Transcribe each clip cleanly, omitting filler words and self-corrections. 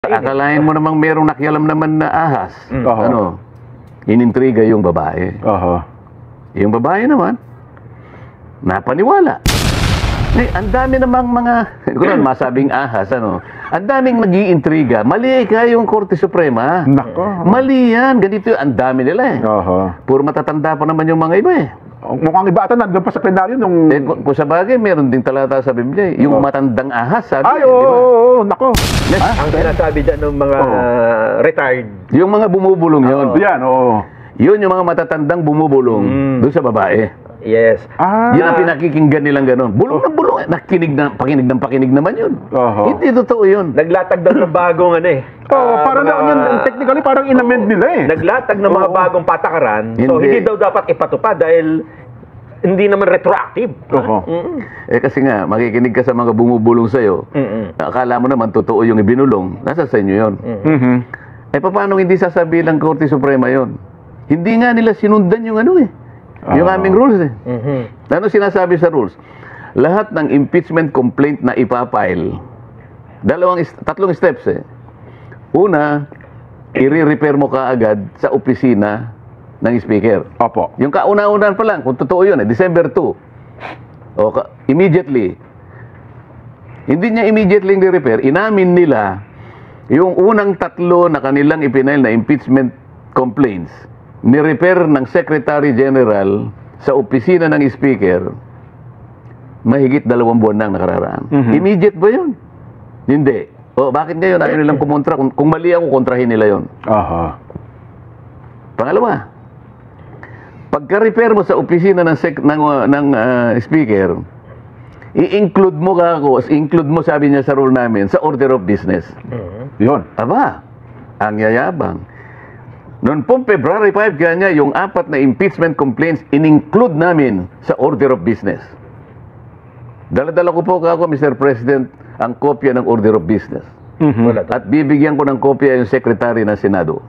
Akalain mo namang merong nakialam naman na ahas. Ano? Inintriga yung babae. Yung babae naman, napaniwala. Ang dami namang mga, kung masabing ahas, ano? Ang daming nag-iintriga. Mali yung Korte Suprema. Nako. Mali yan. Ganito ang dami nila eh. Puro matatanda pa naman yung mga iba eh. Mukhang iba ata nandun pa sa plenaryo nung... Kung sa bagay, meron ding talata sa Biblia eh. Yung matandang ahas, sabi. Ay, oo, nako. Ang sinasabi dyan ng mga retired. Yung mga bumubulong yun. Yan, oo. Yun yung mga matatandang bumubulong doon sa babae. Yes. Yun ang pinakikinggan nilang gano'n. Bulong ng bulong. Pakinig naman yun. Hindi totoo yun. Naglatag daw ng bagong ano eh. Parang technically parang inamend nila eh. Naglatag ng mga bagong patakaran. So hindi daw dapat ipatupad dahil hindi naman retroactive. Kasi nga, makikinig ka sa mga bumubulong sa'yo. Akala mo naman totoo yung ibinulong. Nasa sa inyo yun. Paano hindi sasabihin ng Korte Suprema yun? Hindi nga nila sinundan yung ano eh. Yung aming rules eh. Ano sinasabi sa rules? Lahat ng impeachment complaint na ipapile, tatlong steps eh. Una, i-repair mo kaagad sa opisina ng speaker. Opo. Yung kauna-unan pa lang, kung totoo yun eh, December 2. Immediately. Hindi niya immediately i-repair. Inamin nila yung unang tatlo na kanilang ipinail na impeachment complaints ni-repair ng Secretary General sa opisina ng Speaker mahigit 2 buwan nang nakararaan. Immediate ba yun? Hindi. Bakit ngayon ayaw nilang kumontra? Kung mali ako, kontrahin nila yun. Pangalawa, pagka-repair mo sa opisina ng Speaker, i-include mo sabi niya sa rule namin, sa order of business. Yun. Aba, ang yayabang. Noon pong February 5, kanya yung 4 na impeachment complaints in-include namin sa order of business. Dala-dala ko po ako, Mr. President, ang kopya ng order of business. At bibigyan ko ng kopya yung Secretary ng Senado.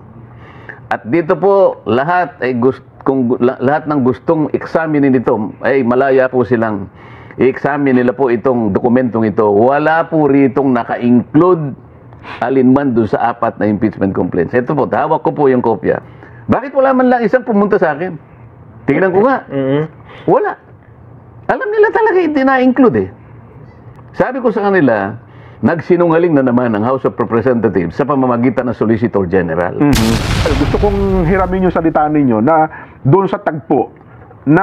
At dito po, lahat ng gustong examinin ito, ay malaya po silang i-examine nila po itong dokumentong ito. Wala po ritong naka-include alinman doon sa 4 na impeachment complaints. Ito po, hawak ko po yung kopya. Bakit wala man lang isang pumunta sa akin? Tingnan ko nga. Wala. Alam nila talaga hindi na-include eh. Sabi ko sa kanila, nagsinungaling na naman ang House of Representatives sa pamamagitan ng Solicitor General. Gusto kong hiramin yung salita ninyo na doon sa tagpo na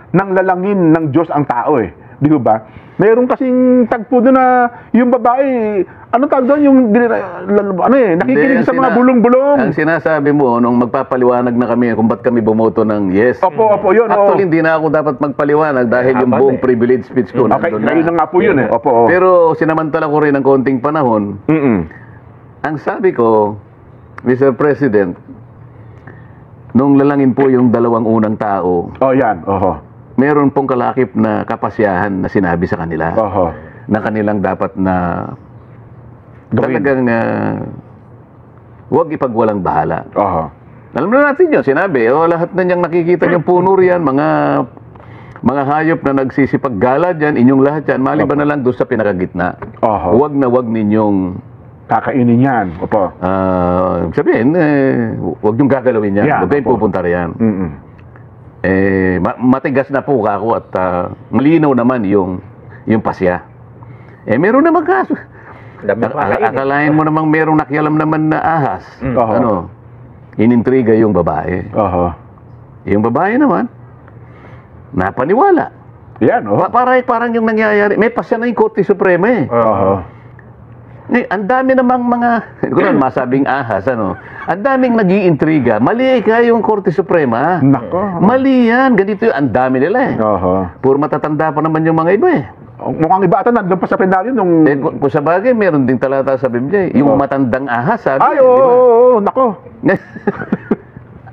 nang lalangin ng Diyos ang tao eh. Di ba? Meron kasing tagpo doon na yung babae, ano tawag doon? Yung, nakikinig sa mga bulong-bulong. Ang sinasabi mo, nung magpapaliwanag na kami kung ba't kami bumoto ng yes. Opo, yun. Actually, hindi na ako dapat magpaliwanag dahil yung buong privilege speech ko nandun na. Ngayon na nga po yun eh. Opo. Pero sinamantala ko rin ng konting panahon. Ang sabi ko, Mr. President, nung lalangin po yung 2 unang tao, yan. meron pong kalakip na kapasyahan na sinabi sa kanila na kanilang dapat na talagang huwag ipagwalang bahala. Alam na natin yun, sinabi, lahat na niyang nakikita niyang puno riyan, mga hayop na nagsisipaggala dyan, inyong lahat yan, maliban na lang doon sa pinakagitna. Huwag na huwag ninyong kakainin yan. Sabihin, huwag niyong gagalawin yan. Huwag kayong pupunta riyan. Matigas na po ako at malinaw naman yung pasya. Meron naman kaso. Akalain mo namang merong nakialam naman na ahas. Ano? Inintriga yung babae. Yung babae naman, napaniwala. Yan, Parang yung nangyayari. May pasya na yung Korte Suprema eh. Ang dami namang mga, kung masabing ahas, ano? Ang daming nag-iintriga. Mali yung Korte Suprema. Nako. Mali yan. Ganito ang dami nila eh. Puro matatanda pa naman yung mga iba eh. Mukhang iba ata nandun pa sa plenaryo nung... Kung sa bagay, meron ding talata sa Biblia eh. Yung matandang ahas, sabi. Ay, oo, nako.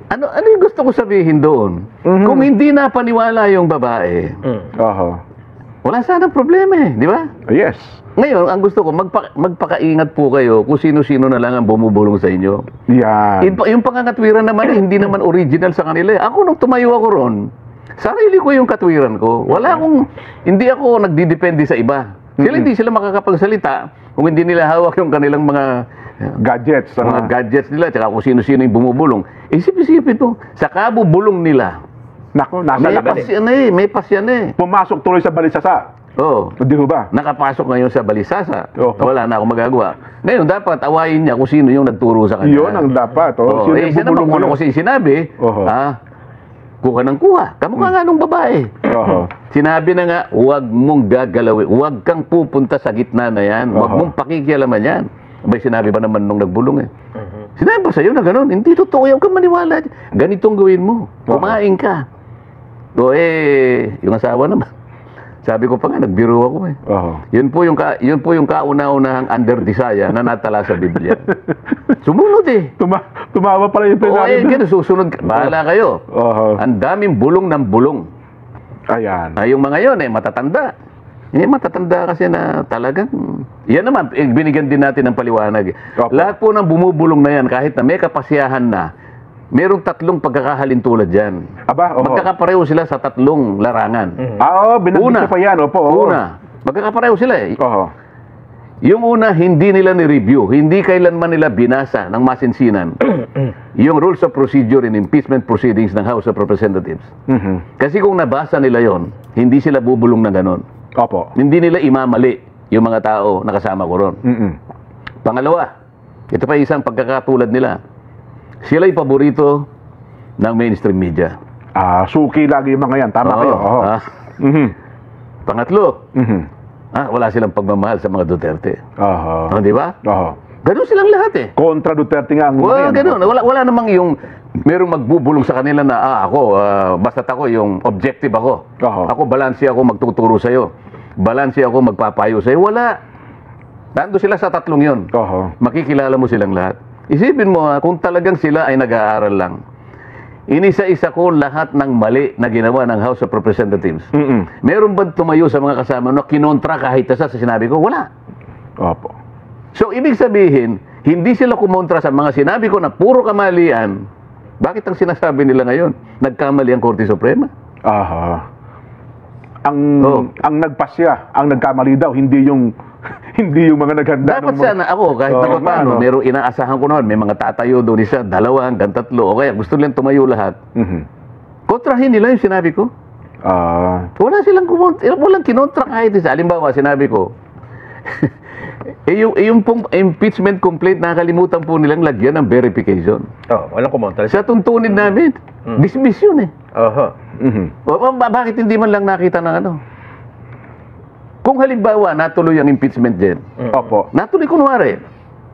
Ano yung gusto ko sabihin doon? Kung hindi na paniwala yung babae, wala sana problema eh, di ba? Yes. Ngayon, ang gusto ko, magpakaingat po kayo kung sino-sino na lang ang bumubulong sa inyo. Yan. Yung pangangatwiran naman, hindi naman original sa kanila. Ako, nung tumayo ako ron, sarili ko yung katwiran ko. Hindi ako nagdidepende sa iba. Hindi sila makakapagsalita Kung hindi nila hawak yung kanilang mga Gadgets. gadgets nila, tsaka kung sino-sino yung bumubulong, isip-isipin po, sa kabubulong nila, Nako, nasa may labas. pasyan may pasyan Pumasok tuloy sa balisasa. Oo. Di ho ba? Nakapasok ngayon sa balisasa. Oo. Wala na akong magagawa. Ngayon, dapat awayin niya kung sino yung nagturo sa kanya. Yun ang dapat. Oo. Sino yung Siya naman bubulong kung ano mo kasi sinabi, Oo. kuha ng kuha. Kamukha nga nung babae. Oo. Sinabi na nga, huwag mong gagalawin. Huwag kang pupunta sa gitna na yan. Huwag Oo. mong pakikialaman yan. Abay, sinabi ba naman nung nagbulong Sinabi ba sa'yo na gano'n? Hindi totoo. Huwag kang maniwala. Ganitong gawin mo. Kumain ka. O yung asawa naman. Sabi ko pa nga, nagbiro ako Oo. Yun po yung kauna-unahang under-desire na natala sa Biblia. Sumunod Tumawa pala yung penalty. ganun, susunod ka. Bahala kayo. Oo. Ang daming bulong ng bulong. Ayan. Yung mga yun, matatanda. Matatanda kasi na talagang... Yan naman, binigyan din natin ng paliwanag. Opo. Lahat po ng bumubulong na yan, kahit na may kapasiyahan na, merong 3 pagkakahalin tulad dyan. Aba, oo. Magkakapareho sila sa 3 larangan. Oo, binanggit ko pa yan. Opo. Oo. Una, magkakapareho sila Oo. Yung una, hindi nila ni-review, hindi kailanman nila binasa ng masinsinan yung Rules of Procedure in Impeachment Proceedings ng House of Representatives. Mhm. Kasi kung nabasa nila yon, hindi sila bubulong na ganon. Opo. Hindi nila imamali yung mga tao na kasama ko ron. Mhm. Pangalawa, ito pa isang pagkakatulad nila. Sila'y paborito ng mainstream media. Suki lagi yung mga yan. Tama kayo. Oo. Mhm. Pangatlo, Mhm. wala silang pagmamahal sa mga Duterte. Oo. Di ba? Oo. Ganun silang lahat Kontra Duterte nga ang Well, mga yan. ganun. Wala namang yung merong magbubulong sa kanila na basta't ako yung objective ako. Oo. Ako balanse ako magtuturo sa'yo. Balanse ako magpapayo sa'yo. Wala. Nando sila sa 3 yun. Oo. Makikilala mo silang lahat. Isipin mo kung talagang sila ay nag-aaral lang. Inisa-isa ko lahat ng mali na ginawa ng House of Representatives. Mhm. Meron ba tumayo sa mga kasama na kinontra kahit isa sa sinabi ko? Wala. Opo. So, ibig sabihin, hindi sila kumontra sa mga sinabi ko na puro kamalian. Bakit ang sinasabi nila ngayon? Nagkamali ang Korte Suprema. Aha. Oo. Ang nagpasya, ang nagkamali daw, hindi yung hindi yung mga naghanda Dapat ng sana ako, kahit na paano, merong inaasahan ko noon, may mga tatayo doon, isa, 2 hanggang 3, o kaya gusto nilang tumayo lahat. Mhm. Kontrahin nila yung sinabi ko. Wala silang walang kinontra kahit isa. Halimbawa, sinabi ko, yung pong impeachment complaint, nakakalimutan po nilang lagyan ng verification. Walang kumontra. Sa tuntunin namin, dismiss yun Oho. Mhm. Bakit hindi man lang nakita ng ano? Kung halimbawa, natuloy ang impeachment din, Opo. natuloy kunwari.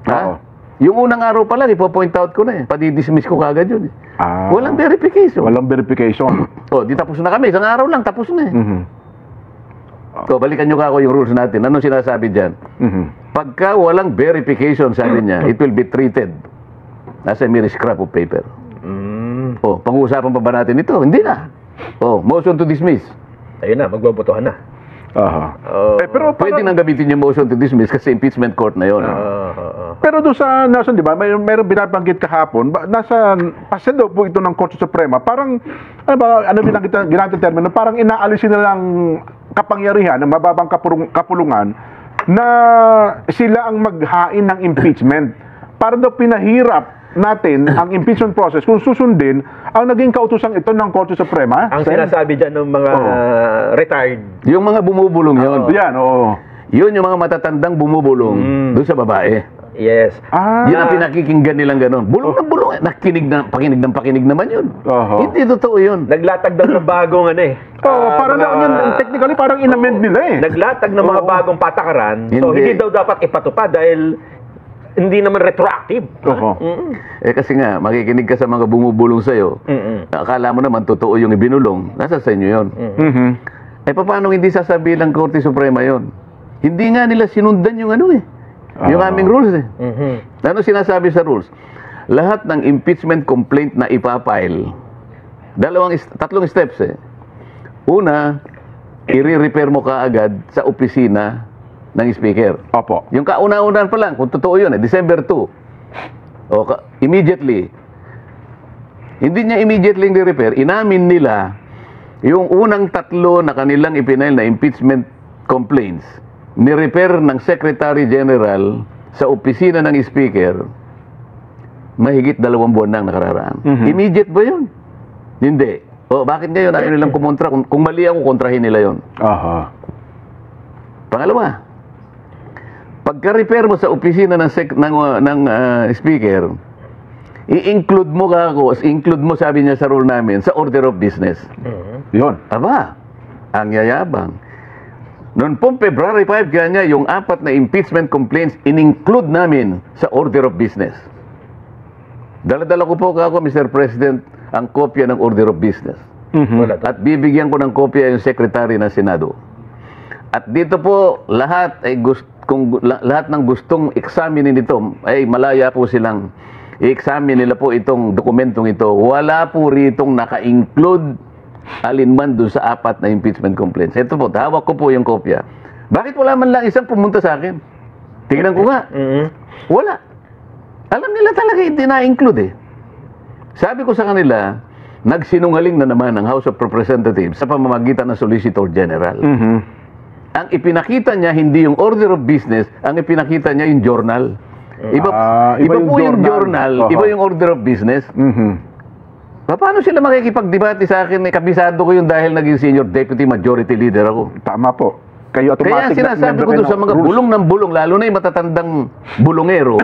Oo. Yung unang araw pa lang, ipo-point out ko na padi-dismiss ko kagad yun Walang verification. Walang verification. Di tapos na kami. Isang araw lang, tapos na Mhm. Balikan nyo kako yung rules natin. Anong sinasabi dyan? Mhm. Pagka walang verification, sabi niya, it will be treated as a mere scrap of paper. Pag-uusapan pa ba natin ito? Hindi na. Motion to dismiss. Ayun na, magbobotohan na. Aha. Pero Pwede nang gamitin yung motion to dismiss kasi impeachment court na yun. Pero doon sa nasa, di ba, mayroong binabanggit kahapon, nasa pasya daw po ito ng Korte Suprema, parang ginamit ang termino, parang inaalisin na lang kapangyarihan ng mababang kapulungan na sila ang maghain ng impeachment. Para daw pinahirap natin ang impeachment process kung susundin ang naging kautusan ito ng Korte Suprema. Ang sinasabi dyan ng mga retired. Yung mga bumubulong yun. Yan, oo. Yun yung mga matatandang bumubulong doon sa babae. Yes. Yun ang pinakikinggan nilang gano'n. Bulong ng bulong. Pakinig naman yun. Hindi totoo yun. Naglatag daw ng bagong parang technically parang inamend nila Naglatag ng mga bagong patakaran. So, hindi daw dapat ipatupad dahil hindi naman retroactive. Kasi nga, makikinig ka sa mga bumubulong sa'yo. Akala mo naman totoo yung ibinulong. Nasa sa inyo yun. Paano hindi sasabihin ng Korte Suprema yun? Hindi nga nila sinundan yung yung aming rules Ano sinasabi sa rules? Lahat ng impeachment complaint na ipapile, 3 steps Una, i-repair mo kaagad sa opisina ng speaker. Opo. Yung kauna-unan pa lang, kung totoo yun, December 2. Immediately. Hindi niya immediately ni-repair. Inamin nila yung unang 3 na kanilang ipinail na impeachment complaints. ni-repair ng Secretary General sa opisina ng Speaker, mahigit 2 buwan nang nakararaan. Immediate ba yun? Hindi. O, bakit ngayon ayaw nilang kumontra? Kung mali ako, kontrahin nila yun. Aha. Pangalawa, pagka-repair mo sa opisina ng Speaker, i-include mo include mo, sabi niya sa rule namin, sa order of business. Yun. Aba, ang yayabang. Noon pong February 5, kanya yung 4 na impeachment complaints, in-include namin sa order of business. Dala-dala ko po ako, Mr. President, ang kopya ng order of business. At bibigyan ko ng kopya yung Secretary ng Senado. At dito po, lahat ng gustong examinin ito, ay malaya po silang i-examine nila po itong dokumentong ito. Wala po ritong naka-include alinman doon sa 4 na impeachment complaints. Ito po, hawak ko po yung kopya. Bakit wala man lang isang pumunta sa akin? Tingnan ko nga. Wala. Alam nila talaga hindi na-include eh. Sabi ko sa kanila, nagsinungaling na naman ang House of Representatives sa pamamagitan ng Solicitor General. Ang ipinakita niya hindi yung order of business, ang ipinakita niya yung journal. Iba po yung journal, iba yung order of business. Paano sila makikipagdebate sa akin? Kabisado ko yun dahil naging senior deputy majority leader ako. Tama po. Kayo Kaya automatic sinasabi ko doon sa mga bulong ng bulong, lalo na yung matatandang bulongero,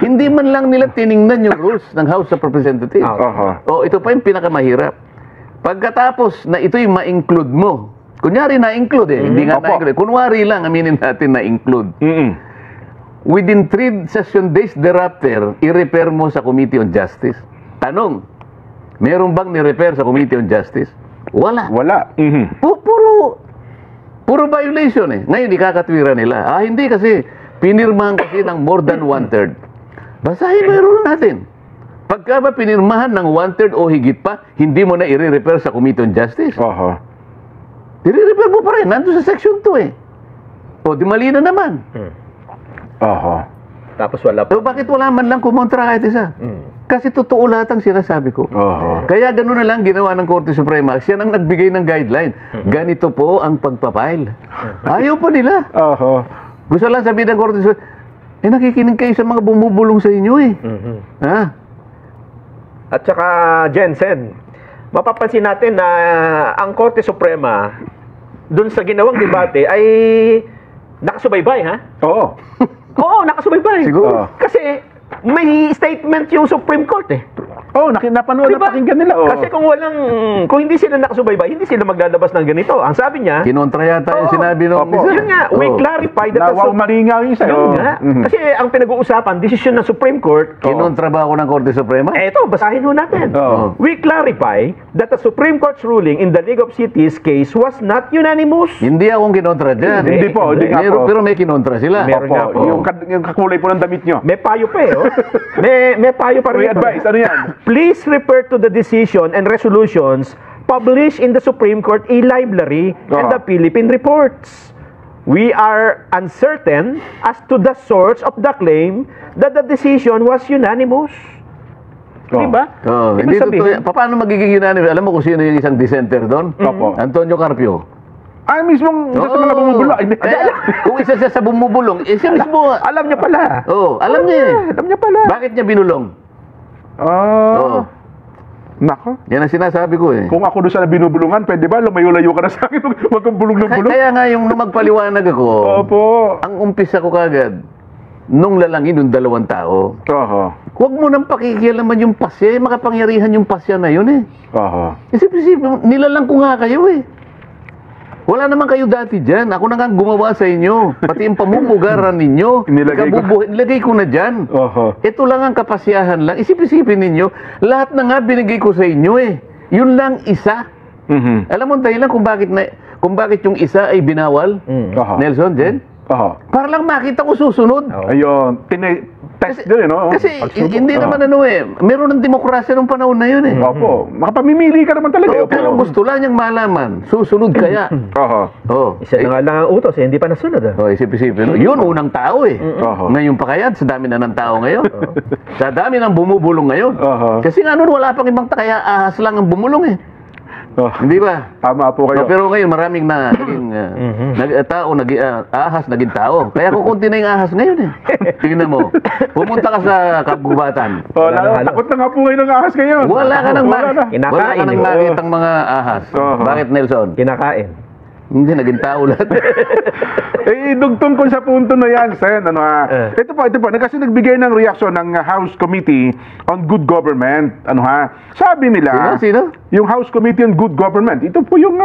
hindi man lang nila tiningnan yung rules ng House of Representatives. O, ito pa yung pinakamahirap. Pagkatapos na ito yung ma-include mo, kunyari na-include hindi nga na-include. Kunwari lang, aminin natin na-include. Within 3 session days thereafter, i-repair mo sa Committee on Justice. Tanong, meron bang ni-repair sa Committee on Justice? Wala. Wala. Puro violation eh. Ngayon, ikakatwira nila. Hindi kasi, pinirmahan kasi ng more than 1/3. Basahin mo yung rule natin. Pagka ba pinirmahan ng 1/3 o higit pa, hindi mo na i-repair sa Committee on Justice. I-repair mo pa rin. Nandun sa section 2 eh. O, di mali na naman. Tapos wala pa. So, bakit wala man lang kumontra kahit isa? Kasi totoo lahat ang sinasabi ko. Kaya gano'n na lang ginawa ng Korte Suprema. Siya nang nagbigay ng guideline. Ganito po ang pagpapile. Ayaw pa nila. Gusto lang sabihin ng Korte Suprema, nakikinig kayo sa mga bumubulong sa inyo eh. At saka, Jensen, mapapansin natin na ang Korte Suprema, dun sa ginawang debate, ay nakasubaybay, ha? Oo, nakasubaybay. Siguro. Kasi may statement yung Supreme Court eh. Napanood na pakinggan nila. Kasi kung hindi sila nakasubaybay, hindi sila maglalabas ng ganito. Ang sabi niya, kinontra yata yung sinabi nung isa. Yun nga, we clarify that malingaw yung sa'yo. Yun nga. Kasi ang pinag-uusapan, desisyon ng Supreme Court. Kinontra ba ako ng Korte Suprema? Ito, basahin ho natin. We clarify that the Supreme Court's ruling in the League of Cities case was not unanimous. Hindi akong kinontra dyan. Hindi po. Pero may kinontra sila. Meron nga po. Yung kakulay po ng damit nyo. May payo pa eh. May payo pa rin. May advice. Ano yan? Please refer to the decision and resolutions published in the Supreme Court e-library and the Philippine reports. We are uncertain as to the source of the claim that the decision was unanimous. Diba? Hindi totoo. Paano magiging unanimous? Alam mo kung sino yung isang dissenter doon? Antonio Carpio. Mismong isa sa mga bumubulong. Kung isa siya sa bumubulong, siya mismo. Alam niya pala. Alam niya eh. Alam niya pala. Bakit niya binulong? Nako. Yan ang sinasabi ko eh. Kung ako doon sa binubulungan, pwede ba lumayo-layo ka na sa akin? Huwag kang bulong ng bulong. Kaya nga yung nung magpaliwanag ako, ang umpisa ko kagad, nung lalangin yung 2 tao. Huwag mo nang pakikialaman yung pasya, makapangyarihan yung pasya na yun eh. Isip-isip, nilalang ko nga kayo eh. Wala naman kayo dati dyan. Ako na nga gumawa sa inyo. Pati yung pamumugaran ninyo. Nilagay ko na dyan. Ito lang ang kapasyahan lang. Isip-isipin ninyo, lahat na nga binigay ko sa inyo eh. Yun lang isa. Alam mo dahilan kung bakit yung isa ay binawal? Nelson, Jen? Para lang makita ko susunod. Ayun. Test din, no? Kasi hindi naman meron ng demokrasya nung panahon na yun eh. Makapamimili ka naman talaga. Pero gusto lang niyang malaman, susunod kaya. Isa na nga lang ang utos, hindi pa nasunod. Isip-isipin. Yun, unang tao eh. Ngayon pa kaya, sa dami na ng tao ngayon. Sa dami ng bumubulong ngayon. Kasi nga nun, wala pang ibang kaya ahas lang ang bumulong eh. Oh. Hindi ba? Tama po kayo. No, pero ngayon maraming na naging tao, ahas, naging tao. Kaya kukunti na yung ahas ngayon eh. Tingnan mo. Pumunta ka sa kabubatan. Takot na nga po ngayon ng ahas ngayon. Wala ka nang Kinakain, nakitang mga ahas. Bakit, Nelson? Kinakain. Hindi, naging tao lahat. Dugtong ko sa punto na yan, Sen. Ito po. Kasi nagbigay ng reaksyon ng House Committee on Good Government. Sabi nila, Sino? yung House Committee on Good Government, ito po yung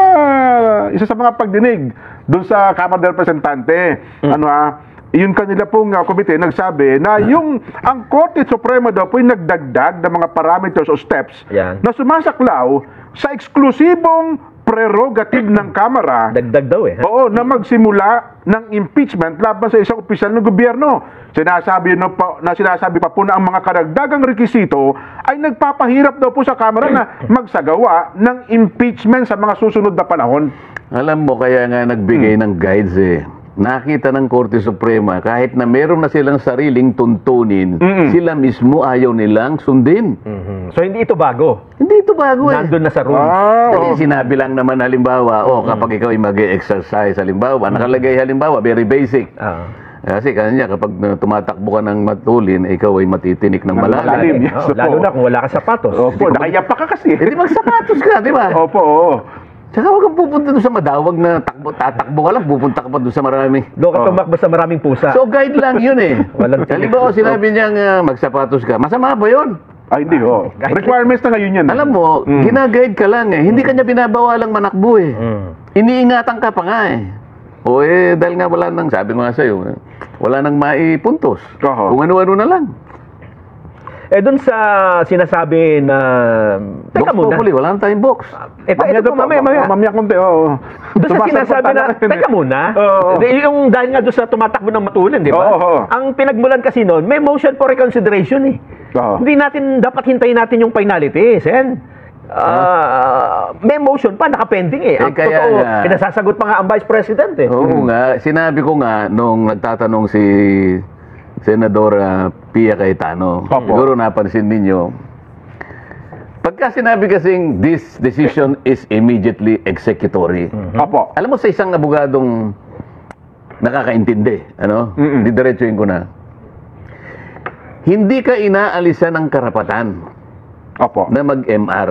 isa sa mga pagdinig doon sa Kamara ng Representante. Yun kanila pong komite nagsabi na ang Korte Suprema daw po yung nagdagdag ng mga parameters o steps na sumasaklaw sa eksklusibong prerogative ng Kamara. Dagdag daw eh. Oo, na magsimula ng impeachment laban sa isang opisyal ng gobyerno. Sinasabi pa po na ang mga karagdagang rekisito ay nagpapahirap daw po sa Kamara na magsagawa ng impeachment sa mga susunod na panahon. Alam mo, kaya nga nagbigay ng guides eh. Nakita ng Korte Suprema, kahit na meron na silang sariling tuntunin, sila mismo ayaw nilang sundin. So, hindi ito bago. Hindi ito bago eh. Nandun na sa rules. Kasi sinabi lang naman halimbawa, kapag ikaw ay mag-exercise halimbawa, nakalagay halimbawa, very basic. Kasi kanya kapag tumatakbo ka ng matulin, ikaw ay matitinik ng malalim. Yes, lalo na kung wala ka sapatos. Opo, nakayapa ka kasi. Hindi magsapatos ka, di ba? Opo, oo. Tsaka huwag kang pupunta doon sa madawag na tatakbo ka lang, pupunta ka pa doon sa marami. Doon ka tumakbo sa maraming pusa. So guide lang yun eh. Walang Halimbawa, sinabi niyang magsapatos ka. Masama ba yun? Hindi ho. Requirements na ngayon yan. Alam mo, ginaguide ka lang eh. Hindi ka niya binabawalang manakbo eh. Iniingatan ka pa nga eh. Dahil nga wala nang, sabi ko nga sa'yo, wala nang maipuntos. Kung ano-ano na lang. Doon sa sinasabi na... Teka muna. Wala nang tayong box. Ito po, mamaya. Mamaya konti, oo. Doon sa sinasabi na... Teka muna. Yung dahil nga doon sa tumatakbo ng matulin, di ba? Ang pinagmulan kasi noon, may motion for reconsideration eh. Hindi natin, dapat hintayin natin yung finality, Sen. May motion pa, nakapending eh. Ang totoo, pinasasagot pa nga ang Vice President eh. Oo nga. Sinabi ko nga, nung nagtatanong si Senadora Pia Cayetano, siguro napansin ninyo, pagka sinabi kasing this decision is immediately executory, alam mo sa isang abogadong nakakaintindi, didiretsuhin ko na, hindi ka inaalisan ng karapatan na mag-MR.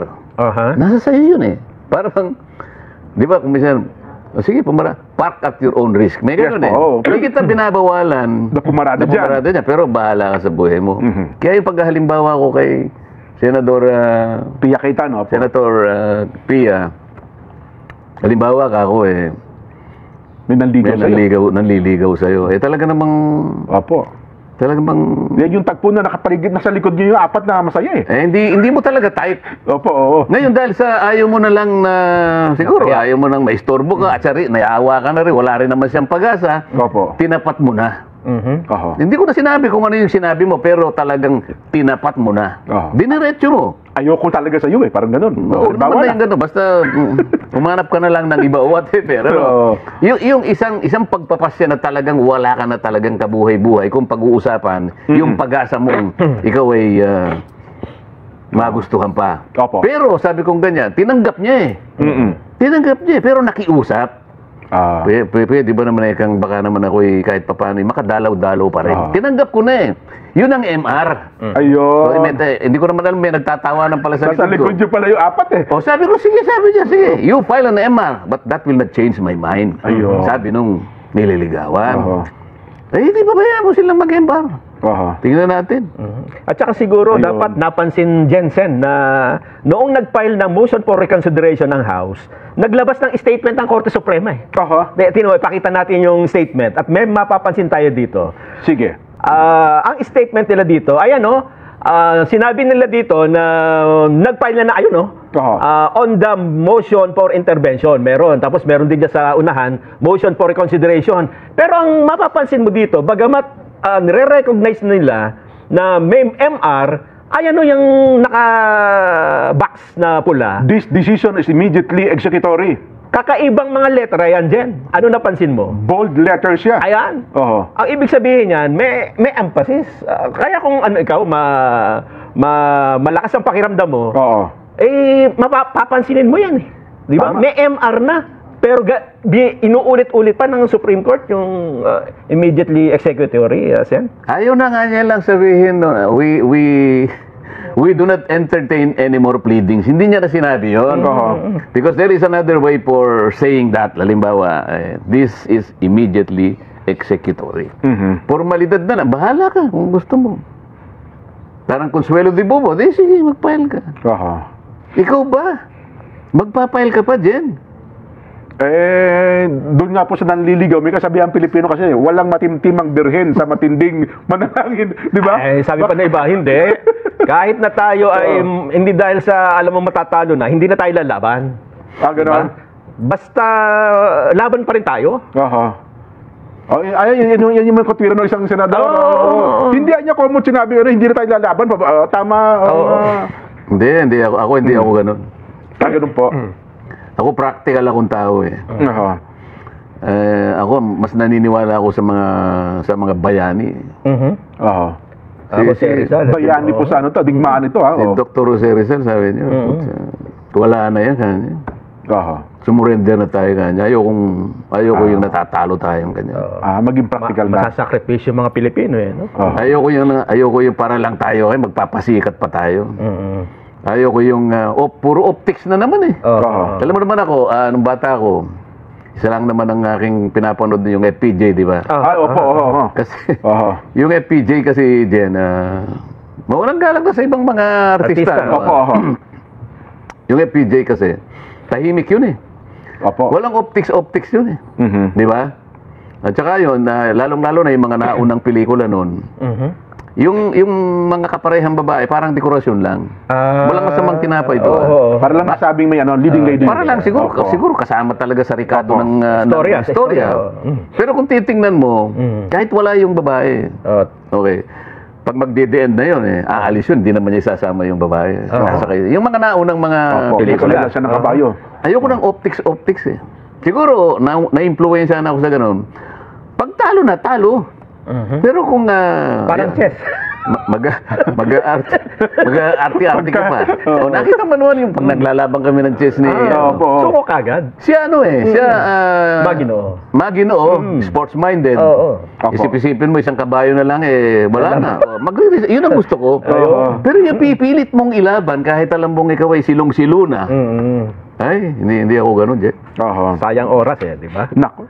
Nasa sa'yo yun eh. Parang, di ba, kung minsan, sige, park at your own risk. May gano'n eh. Hindi kita binabawalan na pumarada niya, pero bahala ka sa buhay mo. Kaya yung paghalimbawa ko kay Senador Pia Cayetano, Senator Pia, halimbawa ka ako eh, may nanliligaw sa'yo. Talaga namang... Talagang bang... Yan yung tagpo na nakapaligid na sa likod niyo yung apat na masaya eh. Hindi mo talaga type. Ngayon dahil sa ayaw mo na lang na... Siguro ayaw mo nang maistorbo ka. At naiawa ka na rin. Wala rin naman siyang pag-asa. Tinapat mo na. Hindi ko na sinabi kung ano yung sinabi mo, pero talagang tinapat mo na. Diniretso mo. Ayoko talaga sa iyo eh, parang gano'n. Naman na yung gano'n, basta umanap ka na lang ng iba o whatever. Yung isang pagpapasya na talagang wala ka na talagang kabuhay-buhay, kung pag-uusapan, yung pag-asa mong ikaw ay magustuhan pa. Pero sabi kong ganyan, tinanggap niya eh. Tinanggap niya eh, pero nakiusap. Pwede ba naman kang baka naman ako kahit papaano makadalaw-dalaw pa rin. Tinanggap ko na eh. Yun ang MR. Ayun. Hindi ko naman alam, may nagtatawanan pala sa likod ko. Sa likod nyo pala yung apat eh. Sabi ko, sabi niya, you file an MR, but that will not change my mind. Sabi nung nililigawan. Hindi pa bayaan mo silang mag-MR. Tingnan natin. At saka siguro dapat napansin Jensen na noong nag-file ng motion for reconsideration ng House, naglabas ng statement ng Korte Suprema eh. Pakita natin yung statement at may mapapansin tayo dito. Sige. Ang statement nila dito, sinabi nila dito na nag-file na on the motion for intervention. Tapos meron din dyan sa unahan, motion for reconsideration. Pero ang mapapansin mo dito, bagamat nire-recognize nila na may MR, yung naka-box na pula. This decision is immediately executory. Kakaibang mga letra yan, Jen. Ano napansin mo? Bold letters siya. Ayan. Ang ibig sabihin yan, may emphasis. Kaya kung ikaw, malakas ang pakiramdam mo, mapapansinin mo yan eh. Di ba? Tama. May MR na. Pero inuulit-ulit pa ng Supreme Court yung immediately executory, Sen. Ayaw na nga niya lang sabihin, no, we do not entertain any more pleadings. Hindi niya na sinabi yun. Because there is another way for saying that. Halimbawa, this is immediately executory. Formalidad na lang. Bahala ka kung gusto mo. Parang Consuelo de Bobo, di sige, mag-file ka. Ikaw ba? Magpa-file ka pa, Jen. Doon nga po sa nanliligaw, may kasabihan Pilipino kasi, walang matimtimang birhen sa matinding manalangin, di ba? Sabi pa na iba, hindi. Kahit na tayo ay hindi dahil sa alam mo matatalo na, hindi na tayo lalaban. Gano'n? Diba? Basta laban pa rin tayo. Yan yung mga kutwira ng isang senador. Hindi niya common sinabi, hindi na tayo lalaban. Tama. Hindi ako ganun. Ganun po. Ako practical akong tao eh. Ako mas naniniwala ako sa mga bayani. Ako si Rizal. Bayani po sa ano to, digmaan ito ha. Si Dr. Jose Rizal sabi niyo, wala na yan kanya. Sumurrender na tayo kanya. Ayoko yung natatalo tayo kanya. Maging practical na. Masasakripisyo yung mga Pilipino eh, no? Ayoko yung para lang tayo magpapasikat pa tayo. Ayoko yung puro optics na naman eh. Alam mo naman ako, nung bata ako, isa lang naman ang aking pinapanood yung FPJ, di ba? Opo. Kasi yung FPJ kasi Jen, mawalang galang na sa ibang mga artista. Yung FPJ kasi, tahimik yun eh. Walang optics yun eh. Di ba? At saka yun, lalong-lalo na yung mga naunang pelikula nun, yung mga kaparehang babae, parang dekorasyon lang. Walang masamang tinapay doon. Para lang masabing may leading lady. Para lang siguro kasama talaga sa rekado ng storya. Pero kung titingnan mo, kahit wala yung babae, okay, pag magde-end na yun, aalis yun, hindi naman niya isasama yung babae. Yung mga naunang mga pelikula. Siya ng kabayo. Ayoko ng optics eh. Siguro, na-influensya na ako sa ganun. Pag talo na, talo. Pero kung parang chess. mag-arti-arti ka pa. Nakita mo naman yung pag naglalaban kami ng chess ni Suko kagad. siya Maginoo, sports-minded. Isip-isipin mo isang kabayo na lang wala na. Yun ang gusto ko. Pero yung pipilit mong ilaban kahit alam mong ikaw ay silong-silo na. Ay, hindi ako ganun, Jack. Sayang oras di ba? Nako.